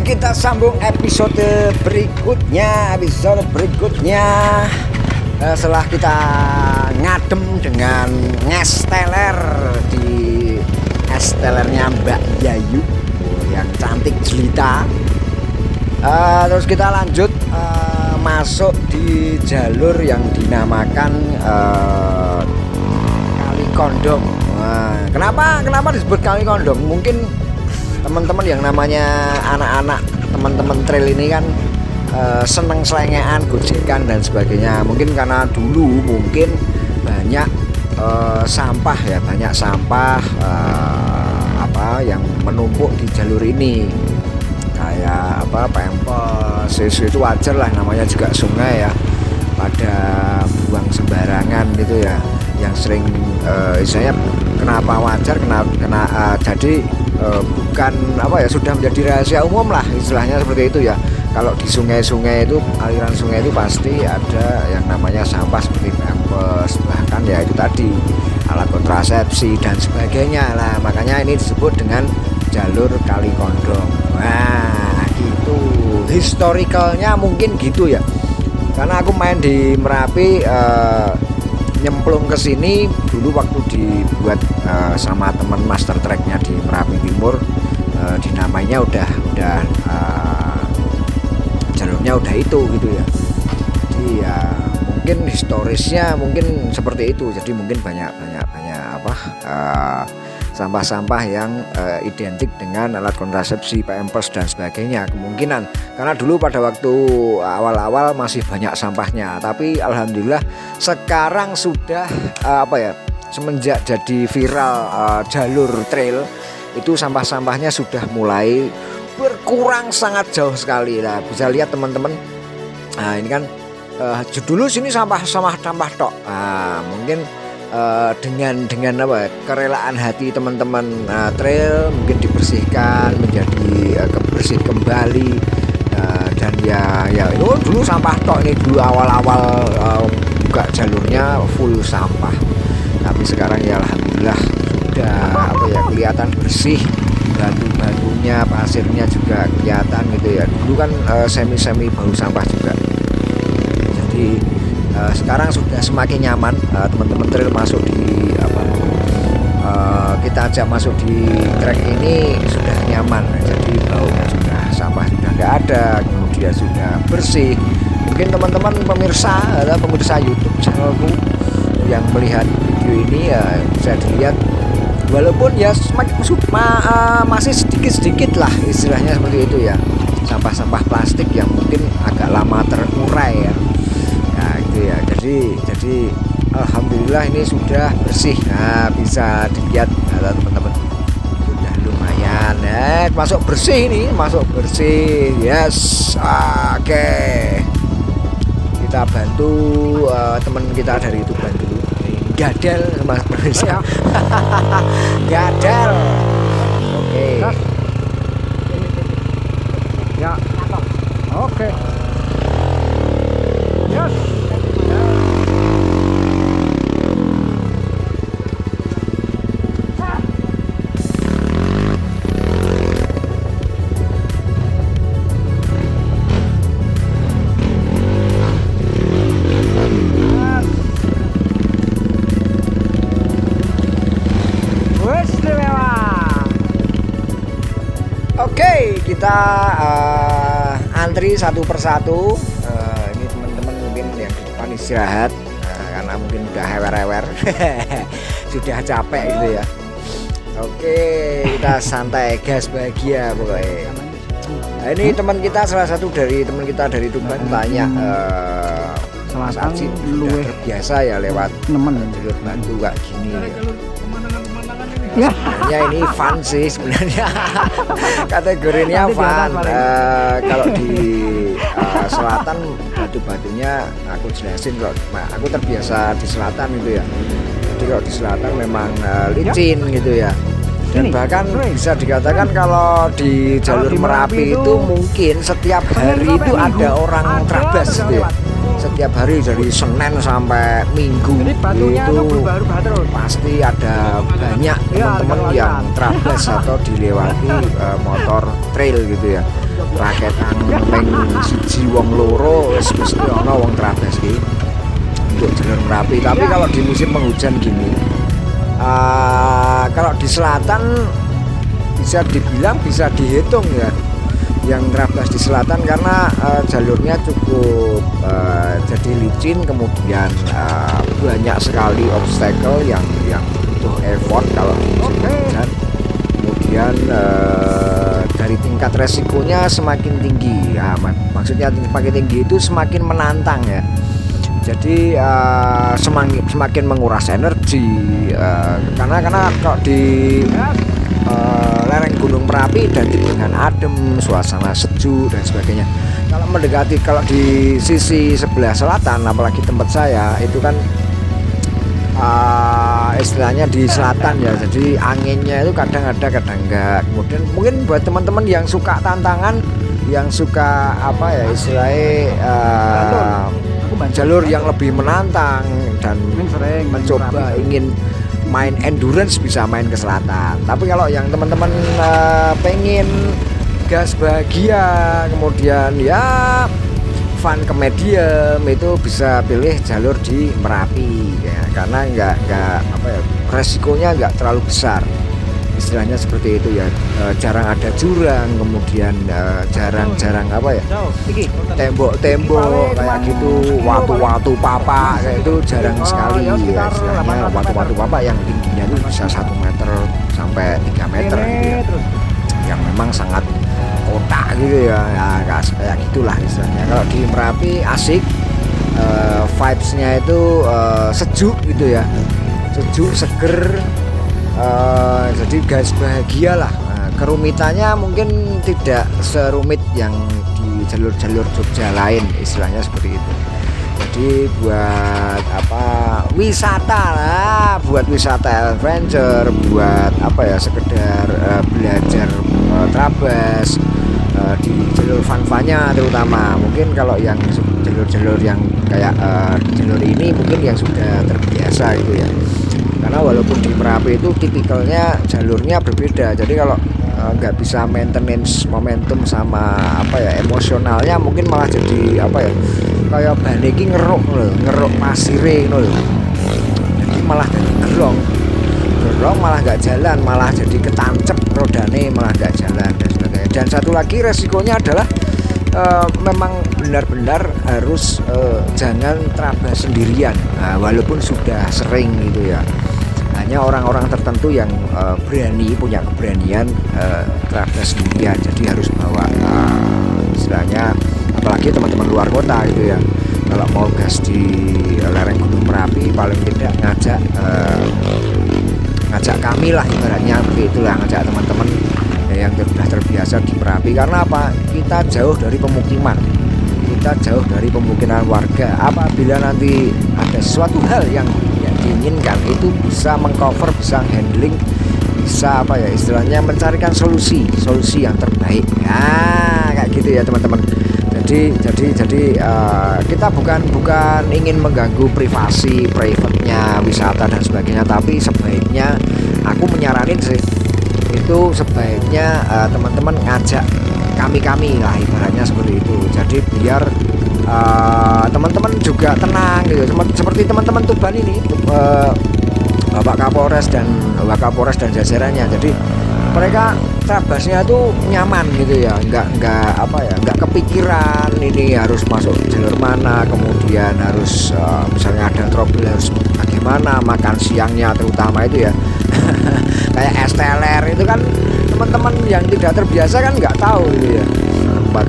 kita sambung episode berikutnya. Setelah kita ngadem dengan es teler di es telernya Mbak Yayu yang cantik jelita, terus kita lanjut masuk di jalur yang dinamakan Kali Kondong. Kenapa disebut Kali Kondong? Mungkin teman-teman yang namanya anak-anak teman-teman trail ini kan seneng selengean, gojekan dan sebagainya. Mungkin karena dulu mungkin banyak sampah ya, yang menumpuk di jalur ini, kayak pampers itu wajar lah, namanya juga sungai ya, pada buang sembarangan gitu ya, yang sering istilahnya kenapa wajar, jadi bukan sudah menjadi rahasia umum lah istilahnya seperti itu ya. Kalau di sungai-sungai itu, aliran sungai itu pasti ada yang namanya sampah seperti pampers, bahkan ya itu tadi alat kontrasepsi dan sebagainya lah. Makanya ini disebut dengan jalur Kali Kondong. Wah, gitu. Historicalnya mungkin gitu ya. Karena aku main di Merapi, nyemplung ke sini dulu waktu dibuat sama teman master tracknya di Merapi Timur, dinamainya udah jalurnya udah itu gitu ya. Jadi ya mungkin historisnya mungkin seperti itu. Jadi mungkin banyak sampah-sampah yang identik dengan alat kontrasepsi, pampers dan sebagainya, kemungkinan karena dulu pada waktu awal-awal masih banyak sampahnya. Tapi alhamdulillah sekarang sudah semenjak jadi viral jalur trail itu, sampah-sampahnya sudah mulai berkurang sangat jauh sekali lah. Bisa lihat teman-teman, ini kan dulu sini sampah tok. Mungkin dengan kerelaan hati teman-teman trail mungkin dibersihkan menjadi kebersih kembali, dan ya itu dulu sampah tok. Ini dulu awal-awal buka jalurnya full sampah, tapi sekarang ya alhamdulillah sudah kelihatan bersih, batu-batunya, pasirnya juga kelihatan gitu ya. Dulu kan semi bau sampah juga. Jadi sekarang sudah semakin nyaman, teman-teman trail masuk di kita ajak masuk di trek ini sudah nyaman. Jadi baunya sudah, sampah sudah nggak ada, kemudian sudah bersih. Mungkin teman-teman pemirsa YouTube channelku yang melihat video ini ya bisa dilihat, walaupun ya masih sedikit lah istilahnya seperti itu ya, sampah-sampah plastik yang mungkin agak lama terurai ya. Nah gitu ya, jadi alhamdulillah ini sudah bersih. Nah bisa dilihat teman-teman, sudah lumayan masuk bersih. Yes, oke. Kita bantu teman kita dari Tuban dulu, Gadel Mas Manusia. Gadel. Oke. Ya. Oke. Yes. Oke, kita antri satu persatu. Ini teman-teman mungkin yang di depan istirahat, karena mungkin udah hewer-hewer sudah capek gitu ya. Oke, kita santai, gas bahagia pokoknya. Nah, ini teman kita, salah satu dari teman kita dari Tuban tanya, Mas Aji sudah terbiasa ya lewat jalur batu kayak gini ya. Sebenarnya ini fun sih sebenarnya. Kategorinya fun. Kalau di selatan batu-batunya aku jelasin, kok aku terbiasa di selatan gitu ya. Jadi kalau di selatan memang licin gitu ya. Dan bahkan bisa dikatakan kalau di jalur Merapi itu mungkin setiap hari itu ada orang trabas gitu ya. Setiap hari dari Senin sampai Minggu itu pasti ada banyak teman-teman yang trabas atau dilewati motor trail gitu ya. raketan ping siji wong loro wis mesti ana wong trabas iki untuk jalur Merapi. Tapi kalau di musim penghujan gini, kalau di selatan bisa dibilang bisa dihitung ya yang terabas di selatan karena jalurnya cukup jadi licin, kemudian banyak sekali obstacle yang butuh effort kalau di musim hujan. Kemudian dari tingkat resikonya semakin tinggi ya, maksudnya semakin tinggi itu semakin menantang ya. Jadi semakin menguras energi karena kalau di lereng Gunung Merapi identik dengan adem, suasana sejuk dan sebagainya. Kalau di sisi sebelah selatan, apalagi tempat saya itu kan istilahnya di selatan ya, jadi anginnya itu kadang ada kadang enggak. Kemudian mungkin buat teman-teman yang suka tantangan, yang suka apa ya istilahnya jalur yang lebih menantang dan mencoba ingin main endurance bisa main ke selatan. Tapi kalau yang teman-teman pengen gas bahagia, kemudian ya fun ke medium, itu bisa pilih jalur di Merapi ya, karena nggak apa ya, resikonya nggak terlalu besar, istilahnya seperti itu ya. Jarang ada jurang, kemudian jarang apa ya, tembok-tembok kayak gitu, watu-watu papa kayak itu jarang sekali ya, istilahnya watu-watu papa yang tingginya itu bisa 1 meter sampai 3 meter gitu ya, yang memang sangat kota gitu ya, kayak gitulah istilahnya. Kalau di Merapi asik, vibesnya itu sejuk gitu ya, sejuk, seger, jadi guys bahagia lah. Kerumitannya mungkin tidak serumit yang di jalur-jalur Jogja lain, istilahnya seperti itu. Jadi buat apa wisata lah, buat wisata adventure, buat apa ya sekedar belajar trabas di jalur fun-funnya terutama. Mungkin kalau yang jalur-jalur yang kayak jalur ini mungkin yang sudah terbiasa gitu ya, karena walaupun di Merapi itu tipikalnya jalurnya berbeda. Jadi kalau nggak bisa maintenance momentum sama apa ya emosionalnya, mungkin malah jadi apa ya kayak baniki ngeruk pasire loh, jadi malah jadi gerong malah nggak jalan, malah jadi ketancep rodane, malah nggak jalan dan sebagainya. Dan satu lagi resikonya adalah memang benar-benar harus jangan trabas sendirian, walaupun sudah sering gitu ya. Hanya orang-orang tertentu yang punya keberanian trabas sendirian, jadi harus bawa istilahnya, apalagi teman-teman luar kota gitu ya, kalau mau gas di lereng Gunung Merapi paling tidak ngajak kami lah ibaratnya begitulah, ngajak teman-teman yang sudah terbiasa di Merapi. Karena apa? Kita jauh dari pemukiman, kita jauh dari pemukiman warga. Apabila nanti ada suatu hal yang tidak diinginkan, itu bisa mengcover, bisa handling, bisa apa ya istilahnya mencarikan solusi yang terbaik ya, kayak gitu ya teman-teman. Jadi kita bukan ingin mengganggu private-nya wisata dan sebagainya, tapi sebaiknya aku menyaranin sih itu sebaiknya teman-teman ngajak kami lah ibaratnya seperti itu. Jadi biar teman-teman juga tenang gitu, seperti teman-teman Tuban ini, Bapak Kapolres dan jajarannya. Jadi mereka trabasnya itu nyaman gitu ya, nggak kepikiran ini harus masuk jalur mana, kemudian harus misalnya ada trouble harus bagaimana, makan siangnya terutama itu ya. Kayak es teler itu kan teman-teman yang tidak terbiasa kan nggak tahu gitu ya, tempat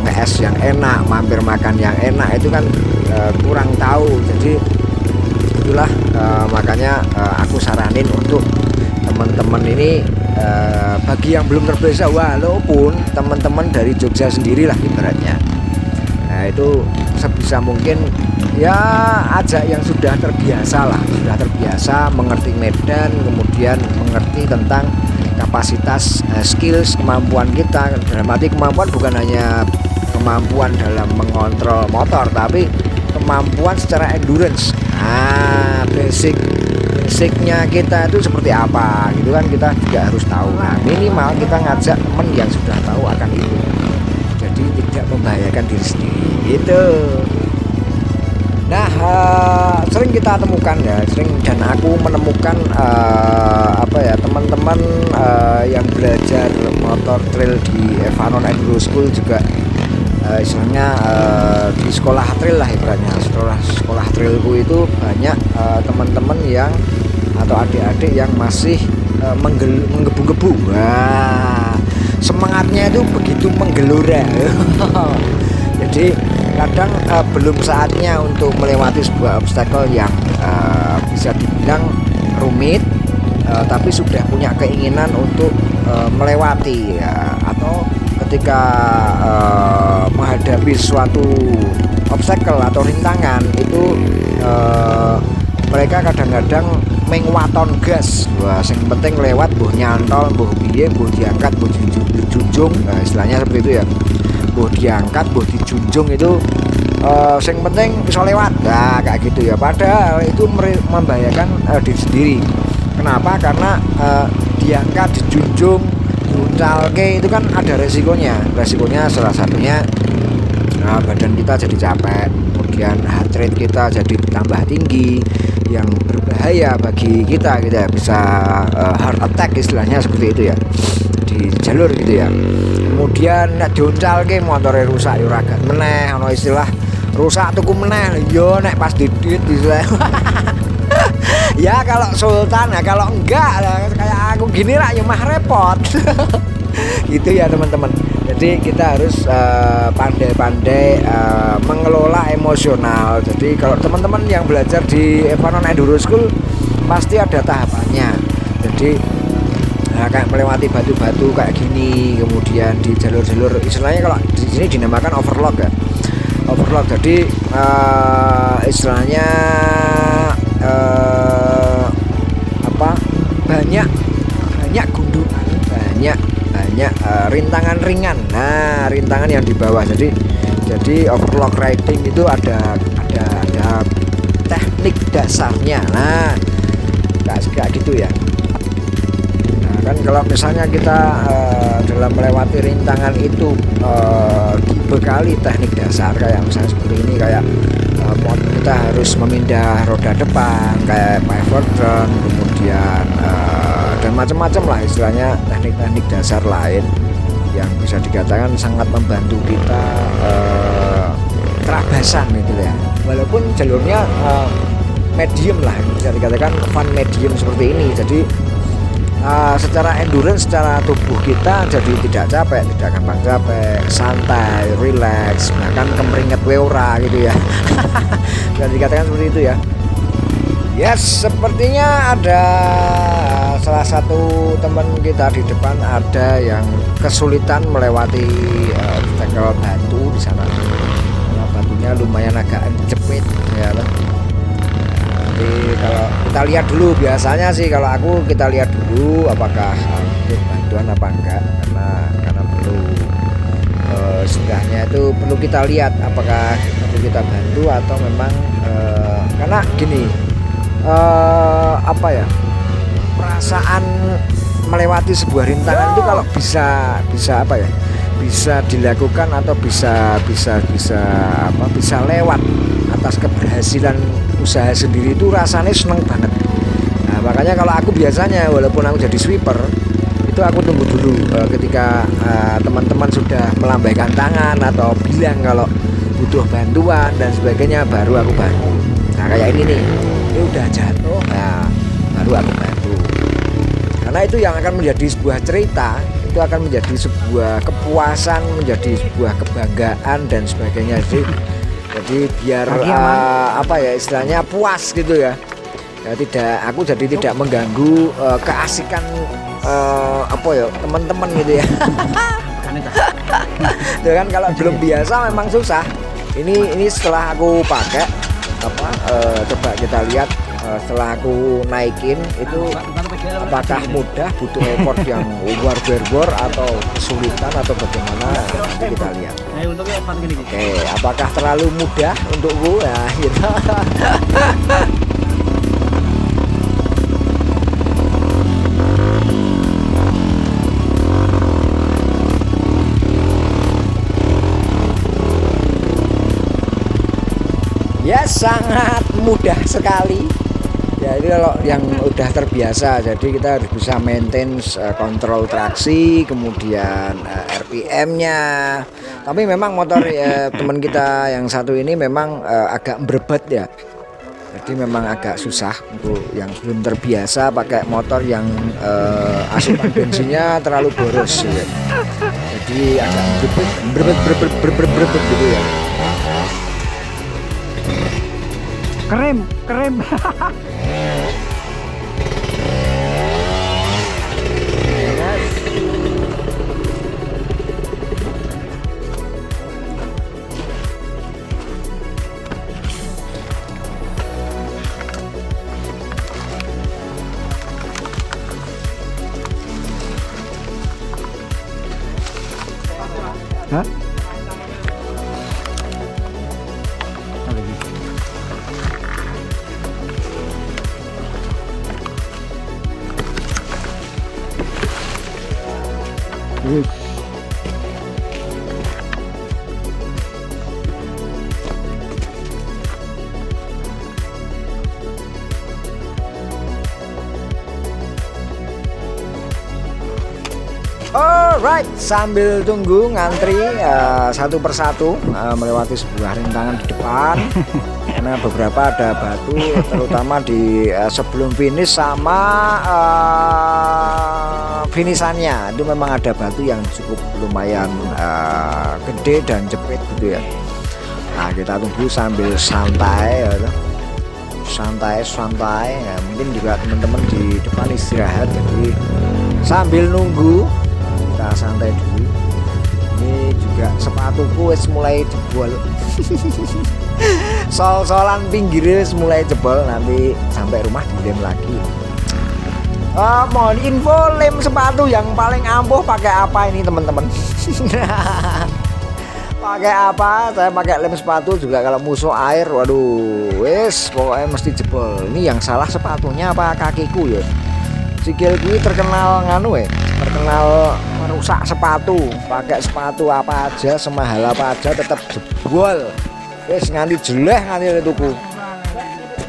nge-es yang enak, mampir makan yang enak itu kan kurang tahu. Jadi itulah makanya aku saranin untuk teman-teman ini, bagi yang belum terbiasa, walaupun teman-teman dari Jogja sendirilah ibaratnya, nah itu sebisa mungkin ya ajak yang sudah terbiasa mengerti medan, kemudian mengerti tentang kapasitas, skills, kemampuan kita. Dalam arti kemampuan bukan hanya kemampuan dalam mengontrol motor, tapi kemampuan secara endurance. Basicnya kita itu seperti apa gitu kan, kita juga harus tahu. Nah minimal kita ngajak temen yang sudah tahu akan itu. jadi tidak membahayakan diri sendiri gitu. Nah, sering kita temukan ya, dan aku menemukan teman-teman yang belajar motor trail di Evanon Enduro School juga, istilahnya di sekolah trail lah ibaratnya. Sekolah trailku itu banyak teman-teman yang atau adik-adik yang masih menggebu-gebu. Wah, semangatnya itu begitu menggelora. Jadi kadang belum saatnya untuk melewati sebuah obstacle yang bisa dibilang rumit, tapi sudah punya keinginan untuk melewati ya. Atau ketika menghadapi suatu obstacle atau rintangan itu mereka kadang-kadang mengwaton gas. Wah, yang penting lewat, buh nyantol, buh piye, buh diangkat, buh dijunjung, istilahnya seperti itu ya. Buh diangkat, buh dijunjung itu yang penting bisa lewat. Nah, kayak gitu ya. Padahal itu membahayakan diri sendiri. Kenapa? Karena diangkat, dijunjung, diuncalke itu kan ada resikonya. Resikonya salah satunya badan kita jadi capek, kemudian heart rate kita jadi tambah tinggi, yang berbahaya bagi kita gitu ya, bisa heart attack istilahnya seperti itu ya, di jalur gitu ya. Kemudian nek diuncalke motore rusak yo ragat meneh, ana istilah rusak tuku meneh yo nek pas didit istilah. Ya kalau sultan ya, kalau enggak kayak aku gini lah ya mah repot. Gitu ya teman-teman. Jadi kita harus pandai-pandai mengelola emosional. Jadi kalau teman-teman yang belajar di Evanon Enduro School pasti ada tahapannya. Jadi kayak melewati batu-batu kayak gini, kemudian di jalur-jalur istilahnya kalau di sini dinamakan overlock ya. Overlock. Jadi istilahnya banyak gundukan, banyak rintangan ringan. Nah, rintangan yang di bawah. Jadi overlock riding itu ada teknik dasarnya. Nah, kayak gitu ya. Nah, kan kalau misalnya kita dalam melewati rintangan itu dibekali teknik dasar kayak misalnya seperti ini, kayak kita harus memindah roda depan kayak pivot turn, kemudian dan macam-macam lah istilahnya, teknik-teknik dasar lain yang bisa dikatakan sangat membantu kita kerabasan gitu ya. Walaupun jalurnya medium lah, bisa dikatakan fun medium seperti ini. Jadi secara endurance, secara tubuh kita jadi tidak capek, tidak gampang capek, santai, relax, bahkan kemeringet weora gitu ya. Bisa dikatakan seperti itu ya. Yes, sepertinya ada salah satu teman kita di depan ada yang kesulitan melewati obstacle batu di sana. Karena batunya lumayan agak jepit ya. Jadi kalau kita lihat dulu, biasanya sih kalau aku kita lihat dulu apakah butuh bantuan apa enggak, karena perlu setidaknya itu perlu kita lihat apakah perlu kita bantu atau memang karena gini, perasaan melewati sebuah rintangan itu kalau bisa dilakukan atau bisa lewat atas keberhasilan usaha sendiri, itu rasanya seneng banget. Nah, makanya kalau aku biasanya walaupun aku jadi sweeper itu aku tunggu dulu ketika teman-teman sudah melambaikan tangan atau bilang kalau butuh bantuan dan sebagainya, baru aku bantu. Nah, kayak ini nih, ini udah jatuh, nah baru aku bantu. Karena itu yang akan menjadi sebuah cerita, itu akan menjadi sebuah kepuasan, menjadi sebuah kebanggaan dan sebagainya. Jadi biar istilahnya puas gitu ya. Aku jadi tidak mengganggu keasikan teman-teman gitu ya. Itu kan kalau belum biasa memang susah. Ini setelah aku pakai coba kita lihat setelah aku naikin itu apakah mudah, butuh effort yang war atau kesulitan atau bagaimana, nanti kita lihat. Oke, apakah terlalu mudah untukku ya gitu. sangat mudah sekali. Jadi kalau yang udah terbiasa, jadi kita harus bisa maintain kontrol traksi, kemudian RPM-nya. Tapi memang motor teman kita yang satu ini memang agak berbet ya. Jadi memang agak susah untuk yang belum terbiasa pakai motor yang asupan bensinnya terlalu boros ya. Jadi agak berbet gitu ya. Keren. Hah? Alright, sambil tunggu ngantri satu persatu melewati sebuah rintangan di depan karena beberapa ada batu terutama di sebelum finish sama finishannya itu memang ada batu yang cukup lumayan gede dan jepit gitu ya. Nah kita tunggu sambil santai ya, santai ya, mungkin juga teman-teman di depan istirahat, jadi sambil nunggu kita santai dulu. Ini juga sepatuku wis mulai jebol. Sol-solan pinggirnya mulai jebol, nanti sampai rumah dilem lagi. Mohon info lem sepatu yang paling ampuh pakai apa ini teman-teman? Pakai apa? Saya pakai lem sepatu juga kalau musuh air, waduh, wes pokoknya mesti jebol. Ini yang salah sepatunya apa kakiku ya? Sikilku terkenal nganu terkenal merusak sepatu. Pakai sepatu apa aja, semahal apa aja tetap jebol. Wes nganti jeleh nganti tuku.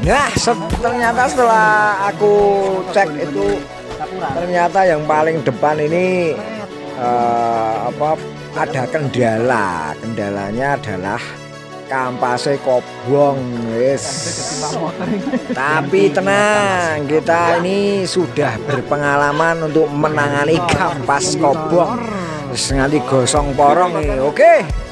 Nah, ternyata setelah aku cek itu ternyata yang paling depan ini ada kendala. Kendalanya adalah kampasnya kobong, guys. Tapi tenang, kita ini sudah berpengalaman untuk menangani kampas kobong. Terus nanti gosong porong nih, oke.